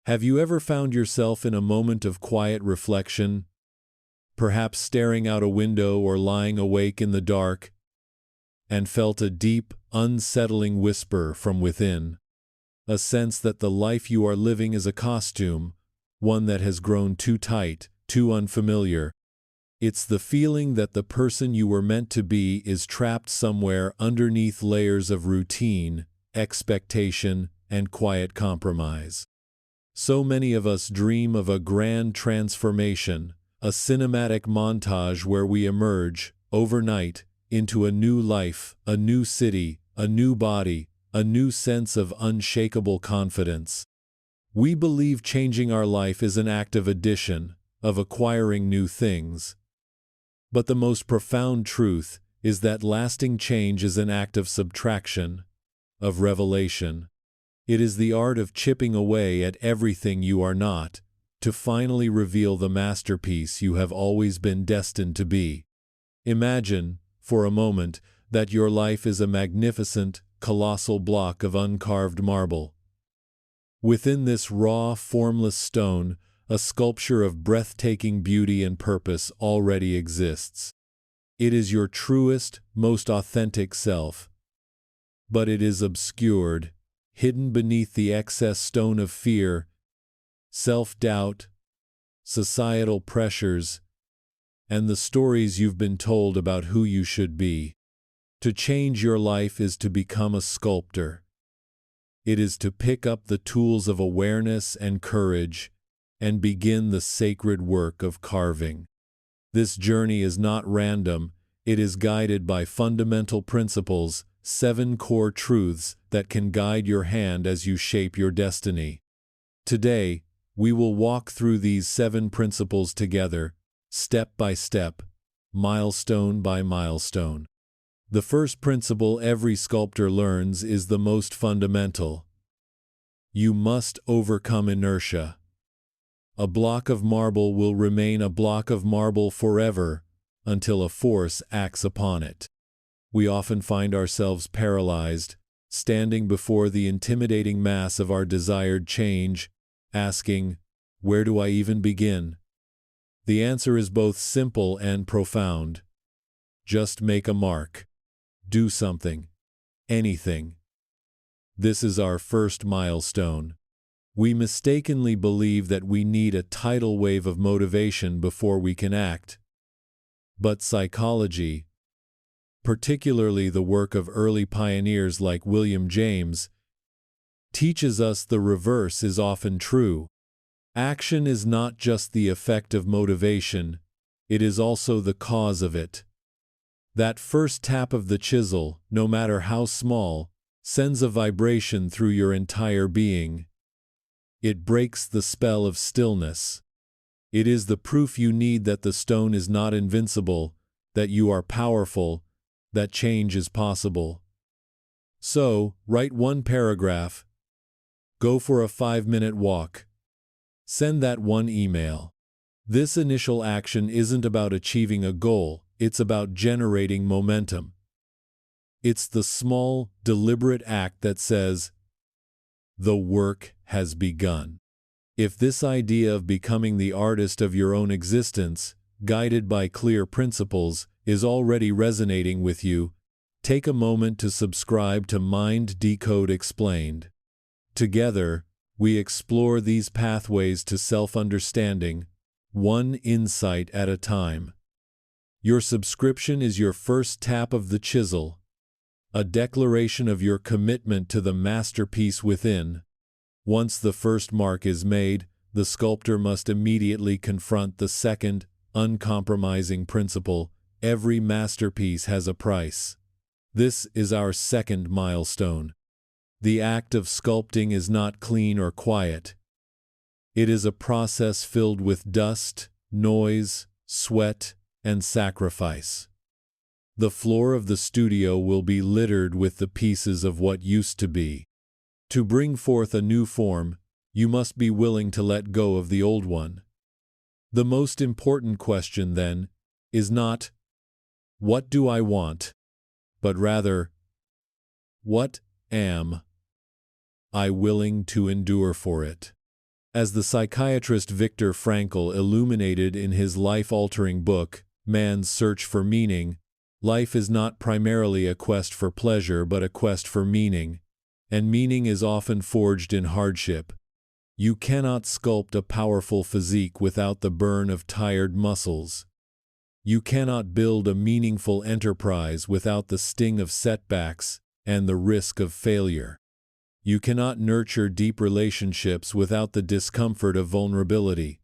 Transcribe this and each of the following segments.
Have you ever found yourself in a moment of quiet reflection, perhaps staring out a window or lying awake in the dark, and felt a deep, unsettling whisper from within? A sense that the life you are living is a costume, one that has grown too tight, too unfamiliar. It's the feeling that the person you were meant to be is trapped somewhere underneath layers of routine, expectation, and quiet compromise. So many of us dream of a grand transformation, a cinematic montage where we emerge, overnight, into a new life, a new city, a new body, a new sense of unshakable confidence. We believe changing our life is an act of addition, of acquiring new things. But the most profound truth is that lasting change is an act of subtraction, of revelation. It is the art of chipping away at everything you are not, to finally reveal the masterpiece you have always been destined to be. Imagine, for a moment, that your life is a magnificent, colossal block of uncarved marble. Within this raw, formless stone, a sculpture of breathtaking beauty and purpose already exists. It is your truest, most authentic self. But it is obscured, hidden beneath the excess stone of fear, self-doubt, societal pressures, and the stories you've been told about who you should be. To change your life is to become a sculptor. It is to pick up the tools of awareness and courage and begin the sacred work of carving. This journey is not random, it is guided by fundamental principles, 7 core truths that can guide your hand as you shape your destiny. Today, we will walk through these 7 principles together, step by step, milestone by milestone. The first principle every sculptor learns is the most fundamental. You must overcome inertia. A block of marble will remain a block of marble forever until a force acts upon it. We often find ourselves paralyzed, standing before the intimidating mass of our desired change, asking, "Where do I even begin?" The answer is both simple and profound. Just make a mark. Do something. Anything. This is our first milestone. We mistakenly believe that we need a tidal wave of motivation before we can act. But psychology, particularly the work of early pioneers like William James, teaches us the reverse is often true. Action is not just the effect of motivation, it is also the cause of it. That first tap of the chisel, no matter how small, sends a vibration through your entire being. It breaks the spell of stillness. It is the proof you need that the stone is not invincible, that you are powerful, that change is possible. So, write 1 paragraph. Go for a 5-minute walk. Send that 1 email. This initial action isn't about achieving a goal, it's about generating momentum. It's the small, deliberate act that says, "The work has begun." If this idea of becoming the artist of your own existence, guided by clear principles, is already resonating with you, take a moment to subscribe to Decode Explained. Together, we explore these pathways to self-understanding, one insight at a time. Your subscription is your first tap of the chisel, a declaration of your commitment to the masterpiece within. Once the first mark is made, the sculptor must immediately confront the second, uncompromising principle: every masterpiece has a price. This is our second milestone. The act of sculpting is not clean or quiet. It is a process filled with dust, noise, sweat, and sacrifice. The floor of the studio will be littered with the pieces of what used to be. To bring forth a new form, you must be willing to let go of the old one. The most important question, then, is not, "What do I want?" but rather, "What am I willing to endure for it?" As the psychiatrist Viktor Frankl illuminated in his life-altering book, Man's Search for Meaning, life is not primarily a quest for pleasure but a quest for meaning, and meaning is often forged in hardship. You cannot sculpt a powerful physique without the burn of tired muscles. You cannot build a meaningful enterprise without the sting of setbacks and the risk of failure. You cannot nurture deep relationships without the discomfort of vulnerability.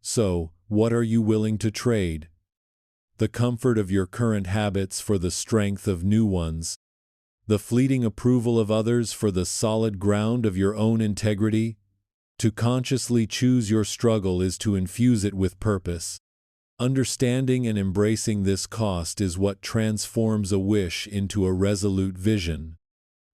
So, what are you willing to trade? The comfort of your current habits for the strength of new ones? The fleeting approval of others for the solid ground of your own integrity? To consciously choose your struggle is to infuse it with purpose. Understanding and embracing this cost is what transforms a wish into a resolute vision.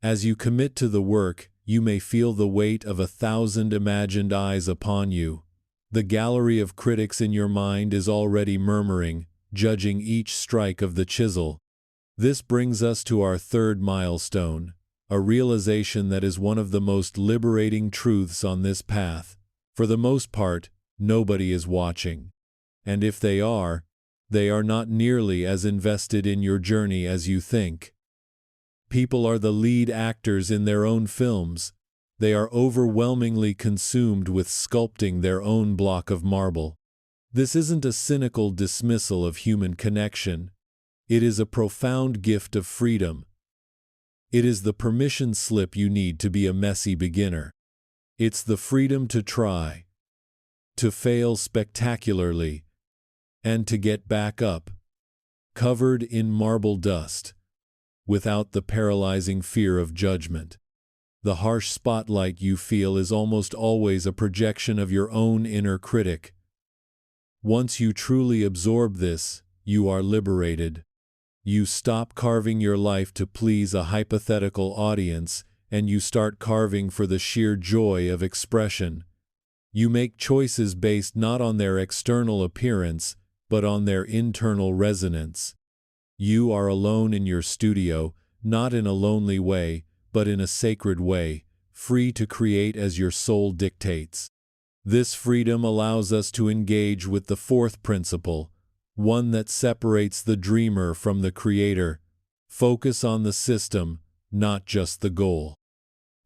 As you commit to the work, you may feel the weight of 1,000 imagined eyes upon you. The gallery of critics in your mind is already murmuring, judging each strike of the chisel. This brings us to our third milestone, a realization that is one of the most liberating truths on this path. For the most part, nobody is watching. And if they are not nearly as invested in your journey as you think. People are the lead actors in their own films. They are overwhelmingly consumed with sculpting their own block of marble. This isn't a cynical dismissal of human connection. It is a profound gift of freedom. It is the permission slip you need to be a messy beginner. It's the freedom to try, to fail spectacularly, and to get back up, covered in marble dust, without the paralyzing fear of judgment. The harsh spotlight you feel is almost always a projection of your own inner critic. Once you truly absorb this, you are liberated. You stop carving your life to please a hypothetical audience, and you start carving for the sheer joy of expression. You make choices based not on their external appearance, but on their internal resonance. You are alone in your studio, not in a lonely way, but in a sacred way, free to create as your soul dictates. This freedom allows us to engage with the fourth principle, one that separates the dreamer from the creator. Focus on the system, not just the goal.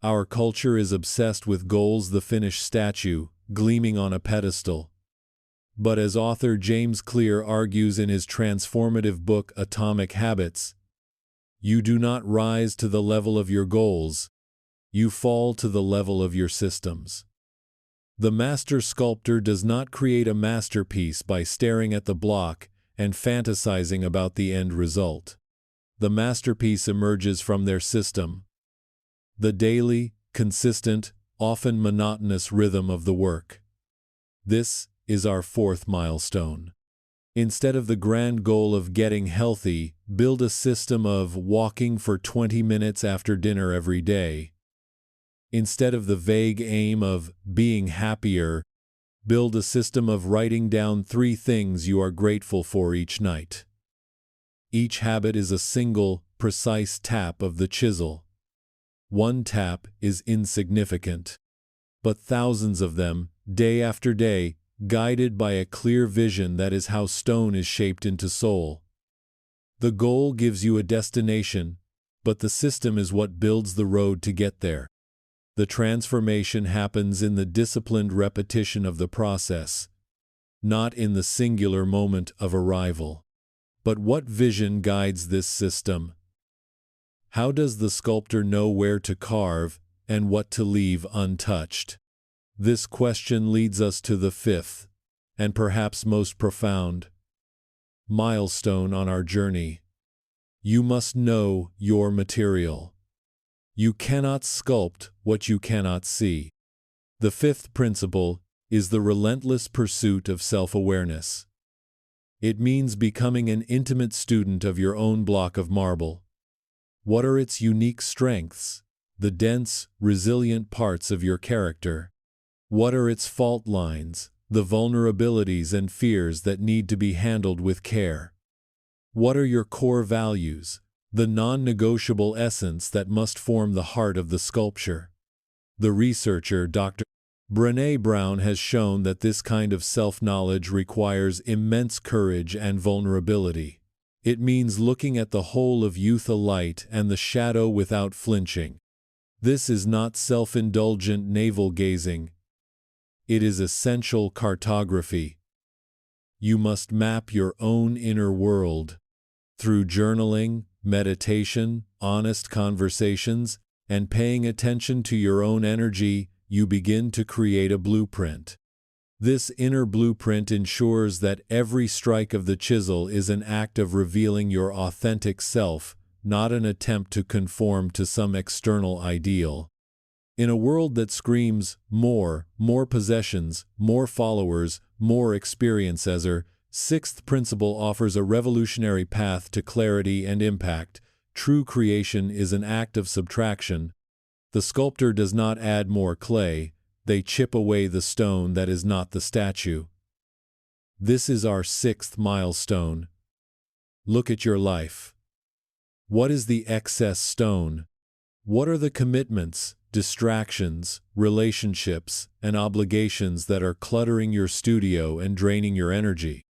Our culture is obsessed with goals, the finished statue, gleaming on a pedestal. But as author James Clear argues in his transformative book Atomic Habits, you do not rise to the level of your goals, you fall to the level of your systems. The master sculptor does not create a masterpiece by staring at the block and fantasizing about the end result. The masterpiece emerges from their system, the daily, consistent, often monotonous rhythm of the work. This is our fourth milestone. Instead of the grand goal of getting healthy, build a system of walking for 20 minutes after dinner every day. Instead of the vague aim of being happier, build a system of writing down 3 things you are grateful for each night. Each habit is a single, precise tap of the chisel. One tap is insignificant, but thousands of them, day after day, guided by a clear vision, that is how stone is shaped into soul. The goal gives you a destination, but the system is what builds the road to get there. The transformation happens in the disciplined repetition of the process, not in the singular moment of arrival. But what vision guides this system? How does the sculptor know where to carve and what to leave untouched? This question leads us to the fifth, and perhaps most profound, milestone on our journey. You must know your material. You cannot sculpt what you cannot see. The fifth principle is the relentless pursuit of self-awareness. It means becoming an intimate student of your own block of marble. What are its unique strengths, the dense, resilient parts of your character? What are its fault lines, the vulnerabilities and fears that need to be handled with care? What are your core values, the non-negotiable essence that must form the heart of the sculpture? The researcher Dr. Brené Brown has shown that this kind of self-knowledge requires immense courage and vulnerability. It means looking at the whole of you, the light and the shadow, without flinching. This is not self-indulgent navel-gazing. It is essential cartography. You must map your own inner world. Through journaling, meditation, honest conversations, and paying attention to your own energy, you begin to create a blueprint. This inner blueprint ensures that every strike of the chisel is an act of revealing your authentic self, not an attempt to conform to some external ideal. In a world that screams more possessions, more followers, more experiences, sixth principle offers a revolutionary path to clarity and impact. True creation is an act of subtraction. The sculptor does not add more clay, they chip away the stone that is not the statue. This is our sixth milestone. Look at your life. What is the excess stone? What are the commitments, distractions, relationships, and obligations that are cluttering your studio and draining your energy?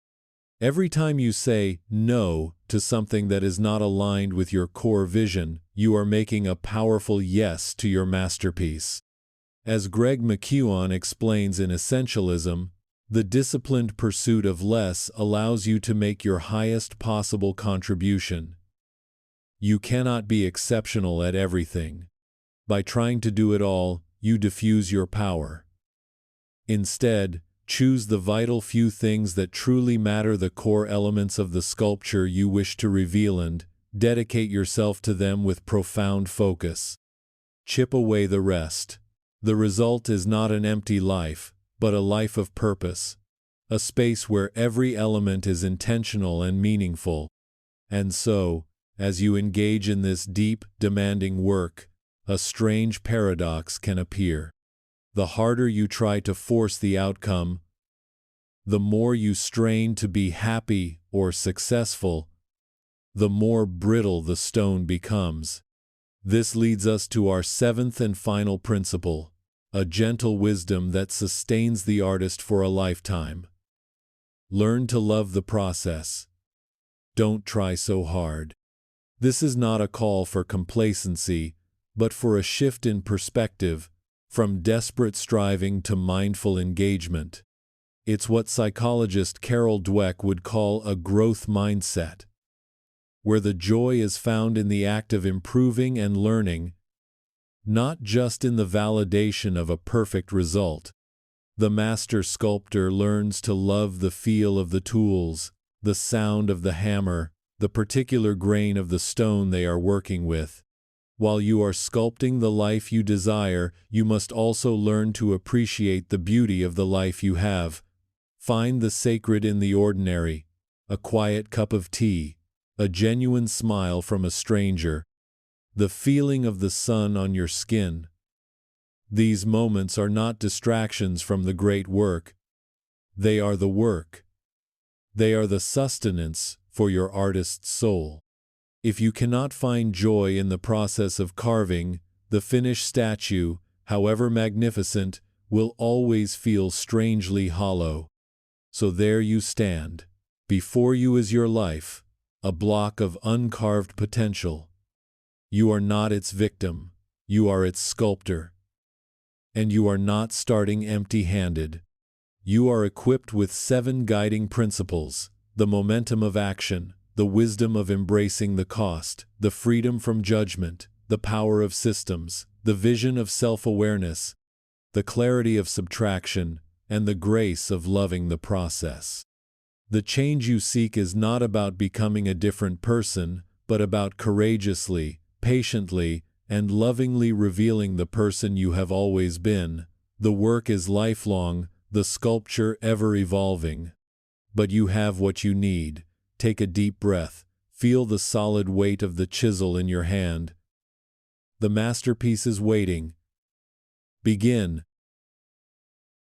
Every time you say no to something that is not aligned with your core vision, you are making a powerful yes to your masterpiece. As Greg McKeown explains in Essentialism, the disciplined pursuit of less allows you to make your highest possible contribution. You cannot be exceptional at everything. By trying to do it all, you diffuse your power. Instead, choose the vital few things that truly matter, the core elements of the sculpture you wish to reveal, and dedicate yourself to them with profound focus. Chip away the rest. The result is not an empty life, but a life of purpose, a space where every element is intentional and meaningful. And so, as you engage in this deep, demanding work, a strange paradox can appear. The harder you try to force the outcome, the more you strain to be happy or successful, the more brittle the stone becomes. This leads us to our seventh and final principle, a gentle wisdom that sustains the artist for a lifetime. Learn to love the process. Don't try so hard. This is not a call for complacency, but for a shift in perspective, from desperate striving to mindful engagement. It's what psychologist Carol Dweck would call a growth mindset, where the joy is found in the act of improving and learning, not just in the validation of a perfect result. The master sculptor learns to love the feel of the tools, the sound of the hammer, the particular grain of the stone they are working with. While you are sculpting the life you desire, you must also learn to appreciate the beauty of the life you have. Find the sacred in the ordinary, a quiet cup of tea, a genuine smile from a stranger, the feeling of the sun on your skin. These moments are not distractions from the great work. They are the work. They are the sustenance for your artist's soul. If you cannot find joy in the process of carving, the finished statue, however magnificent, will always feel strangely hollow. So there you stand. Before you is your life, a block of uncarved potential. You are not its victim, you are its sculptor. And you are not starting empty-handed. You are equipped with 7 guiding principles: the momentum of action, the wisdom of embracing the cost, the freedom from judgment, the power of systems, the vision of self-awareness, the clarity of subtraction, and the grace of loving the process. The change you seek is not about becoming a different person, but about courageously, patiently, and lovingly revealing the person you have always been. The work is lifelong, the sculpture ever evolving. But you have what you need. Take a deep breath. Feel the solid weight of the chisel in your hand. The masterpiece is waiting. Begin.